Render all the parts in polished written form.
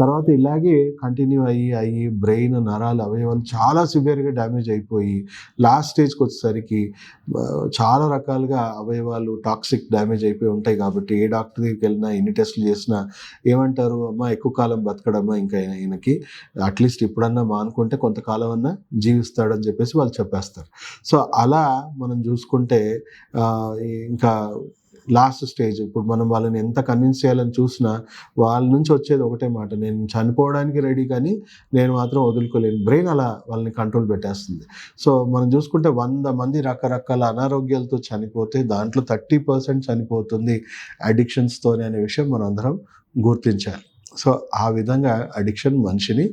తర్వాత ఇలాగే కంటిన్యూ అయ్యి బ్రెయిన్, నరాలు, అవయవాలు చాలా సివియర్‌గా డ్యామేజ్ అయిపోయి లాస్ట్ స్టేజ్‌కి వచ్చేసరికి చాలా రకాలుగా అవయవాలు టాక్సిక్ డ్యామేజ్ అయిపోయి ఉంటాయి కాబట్టి ఏ డాక్టర్ దగ్గరికి వెళ్ళినా ఎన్ని టెస్టులు చేసినా ఏమంటారు, అమ్మా ఎక్కువ కాలం బతకడమ్మా ఇంకా ఈయనకి, అట్లీస్ట్ ఇప్పుడన్నా మానుకుంటే కొంతకాలం అన్నా జీవిస్తాడని చెప్పేసి వాళ్ళు చెప్పేస్తారు. సో అలా మనం చూసుకుంటే ఇంకా లాస్ట్ స్టేజ్ ఇప్పుడు మనం వాళ్ళని ఎంత కన్విన్స్ చేయాలని చూసినా వాళ్ళ నుంచి వచ్చేది ఒకటే మాట, నేను చనిపోవడానికి రెడీ కానీ నేను మాత్రం వదులుకోలేను. బ్రెయిన్ అలా వాళ్ళని కంట్రోల్ పెట్టేస్తుంది. సో మనం చూసుకుంటే 100 మంది రకరకాల అనారోగ్యాలతో చనిపోతే దాంట్లో 30% చనిపోతుంది అడిక్షన్స్తోనే అనే విషయం మనం అందరం గుర్తించాలి. సో ఆ విధంగా అడిక్షన్ మనిషిని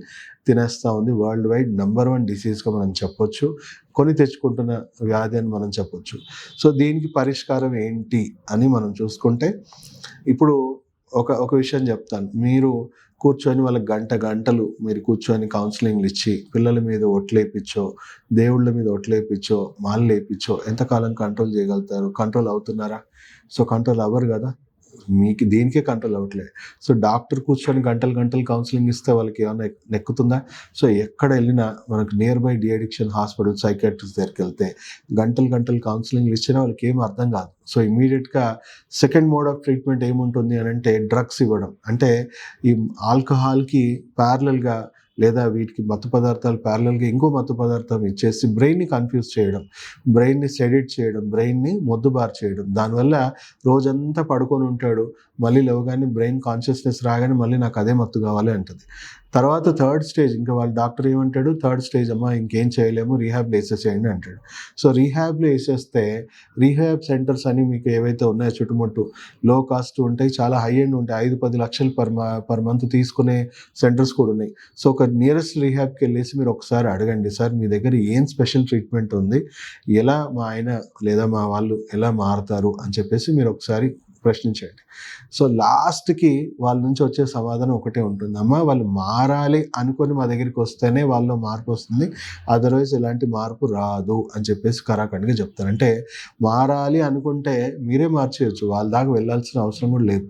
తినేస్తూ ఉంది. వరల్డ్ వైడ్ నంబర్ 1 డిసీజ్గా మనం చెప్పొచ్చు, కొని తెచ్చుకుంటున్న వ్యాధి అని మనం చెప్పొచ్చు. సో దీనికి పరిష్కారం ఏంటి అని మనం చూసుకుంటే ఇప్పుడు ఒక విషయం చెప్తాను. మీరు కూర్చొని వాళ్ళకి గంటలు మీరు కూర్చొని కౌన్సిలింగ్లు ఇచ్చి పిల్లల మీద ఒట్లేపించో, దేవుళ్ళ మీద ఒట్లేపించో, మాలేపించో ఎంతకాలం కంట్రోల్ చేయగలుగుతారు? కంట్రోల్ అవుతున్నారా? సో కంట్రోల్ అవ్వరు కదా. మీకు దీనికే కంట్రోల్ అవ్వట్లేదు. సో డాక్టర్ కూర్చొని గంటలు కౌన్సిలింగ్ ఇస్తే వాళ్ళకి ఏమన్నా నెక్కుతుందా? సో ఎక్కడ వెళ్ళినా మనకు near by de addiction hospital, psychiatrist దగ్గరికి వెళ్తే గంటలు కౌన్సిలింగ్లు ఇచ్చినా వాళ్ళకి ఏం అర్థం కాదు. సో ఇమీడియట్గా సెకండ్ మోడ్ ఆఫ్ ట్రీట్మెంట్ ఏముంటుంది అని అంటే డ్రగ్స్ ఇవ్వడం. అంటే ఈ ఆల్కహాల్కి ప్యారలల్గా లేదా వీటికి మత్తు పదార్థాలు ప్యారలల్గా ఇంకో మత్తు పదార్థం ఇచ్చేసి బ్రెయిన్ని కన్ఫ్యూజ్ చేయడం, బ్రెయిన్ని సెడేట్ చేయడం, బ్రెయిన్ని మొద్దుబారు చేయడం. దానివల్ల రోజంతా పడుకొని ఉంటాడు, మళ్ళీ లేవగానే బ్రెయిన్ కాన్షియస్నెస్ రాగానే మళ్ళీ నాకు అదే మత్తు కావాలి అంటది. తర్వాత థర్డ్ స్టేజ్ ఇంకా వాళ్ళ డాక్టర్ ఏమంటాడు, థర్డ్ స్టేజ్ అమ్మా ఇంకేం చేయలేము, రీహాబ్లో వేసేసేయండి అంటాడు. సో రీహాబ్లో వేసేస్తే రీహాబ్ సెంటర్స్ అని మీకు ఏవైతే ఉన్నాయో చుట్టుముట్టు లో కాస్ట్ ఉంటాయి, చాలా హై ఎండ్ ఉంటాయి. 5-10 లక్షలు పర్ మంత్ తీసుకునే సెంటర్స్ కూడా ఉన్నాయి. సో ఒక నియరెస్ట్ రీహాబ్కి వెళ్ళేసి మీరు ఒకసారి అడగండి, సార్ మీ దగ్గర ఏం స్పెషల్ ట్రీట్మెంట్ ఉంది, ఎలా మా ఆయన లేదా మా వాళ్ళు ఎలా మారుతారు అని చెప్పేసి మీరు ఒకసారి ప్రశ్నించండి. సో లాస్ట్కి వాళ్ళ నుంచి వచ్చే సమాధానం ఒకటే ఉంటుంది, అమ్మా వాళ్ళు మారాలి అనుకొని మా దగ్గరికి వస్తేనే వాళ్ళలో మార్పు వస్తుంది, అదర్వైజ్ ఎలాంటి మార్పు రాదు అని చెప్పేసి కరాఖండిగా చెప్తారు. అంటే మారాలి అనుకుంటే మీరే మార్చేయచ్చు, వాళ్ళ దాకా వెళ్ళాల్సిన అవసరం కూడా లేదు.